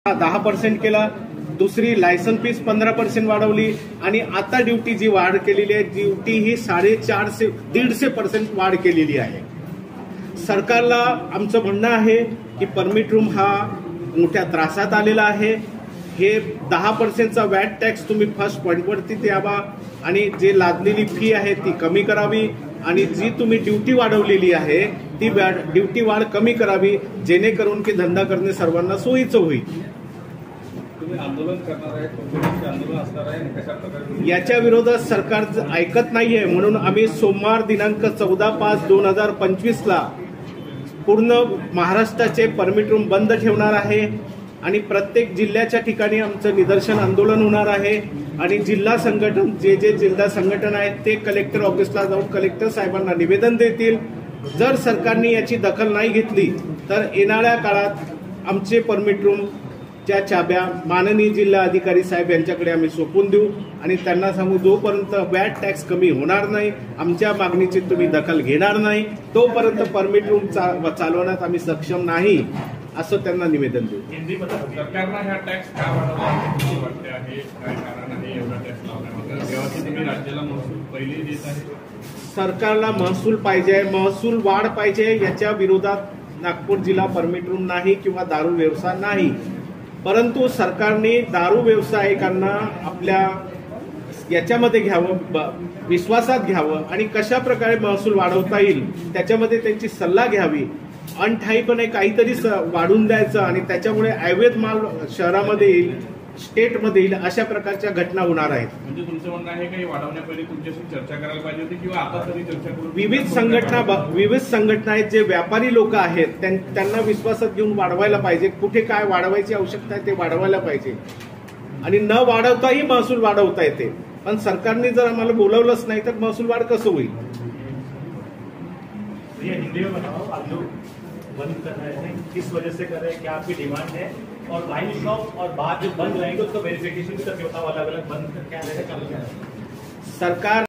10% केला, दुसरी licence fees 15% वाढवली आणि आता ड्युटी जी वाढ केलेली आहे, ड्युटी ही 150% वाढ केलेली आहे. सरकारला आमचं म्हणणं आहे की परमिट रूम हा मोठ्या त्रासात आलेला आहे. हे 10%चा वॅट टॅक्स तुम्ही फर्स्ट पॉईंटवरती द्यावा आणि जे लादलेली फी आहे ती कमी करावी आणि जी तुम्ही ड्युटी वाढवलेली आहे ती ड्युटी वाढ कमी करावी, जेणेकरून की धंदा करणे सर्वांना सोयीचं होईल. आंदोलन करणार आहे, आंदोलन असणार आहे, कशा प्रकारे याच्या विरोधात सरकार ऐकत नाहीये, म्हणून आम्ही सोमवार दिनांक 14/5/2025 ला पूर्ण महाराष्ट्राचे परमिट रूम बंद ठेवणार आहे आणि प्रत्येक जिल्ह्याच्या ठिकाणी आमचं निदर्शन आंदोलन होणार आहे आणि जिल्हा संघटन जे जिल्हा संघटन आहेत ते कलेक्टर ऑफिसला जाऊन कलेक्टर साहेबांना निवेदन देतील. जर सरकारने याची दखल नाही घेतली तर येणाऱ्या काळात आमचे परमिट रूम च्या चाब्या माननीय जिल्हा अधिकारी साहेब यांच्याकडे आम्ही सोपवून देऊ आणि त्यांना सांगू, जोपर्यंत वॅट टॅक्स कमी होणार नाही, आमच्या मागणीची तुम्ही दखल घेणार नाही, तोपर्यंत परमिट रूम चालवण्यात आम्ही सक्षम नाही, असं त्यांना निवेदन देऊ. सरकारनं हा टॅक्स का वाढवला वाटते आहे, काय कारण आहे एवढा टॅक्स लावण्यामध्ये, जेव्हा तुम्ही राज्याला महसूल पहिले देत आहे? सरकारला महसूल पाहिजे, महसूल वाढ पाहिजे. याच्या विरोधात नागपूर जिल्हा परमिट रूम नाही किंवा दारू व्यवसाय नाही, परंतु सरकारने दारू व्यावसायिकांना आपल्या याच्यामध्ये घ्यावं, विश्वासात घ्यावं आणि कशा प्रकारे महसूल वाढवता येईल त्याच्यामध्ये त्यांची सल्ला घ्यावी. अनठाईपणे काहीतरी वाढून द्यायचं आणि त्याच्यामुळे अवैध माल शहरामध्ये येईल, स्टेटमध्ये येईल, अशा प्रकारच्या घटना होणार आहेत. म्हणजे तुमचं म्हणणं आहे की वाढवण्यापहिले तुमच्याशी चर्चा करायला पाहिजे होती किंवा आता तरी चर्चा करून विविध संघटना आहेत, जे व्यापारी लोक आहेत त्यांना विश्वासात घेऊन वाढवायला पाहिजे. कुठे काय वाढवायची आवश्यकता आहे ते वाढवायला पाहिजे आणि न वाढवताही महसूल वाढवता येते. पण सरकारने जर आम्हाला बोलवलंच नाही तर महसूल वाढ कसं होईल? बंद कर रहे हैं, किस वजह से कर रहे हैं, क्या आपकी डिमांड है? और वाइन शॉप और बार जो बंद रहेंगे उसका वेरिफिकेशन भी करके बताओ, अलग अलग बंद क्या रहेगा, चालू क्या रहेगा? सरकार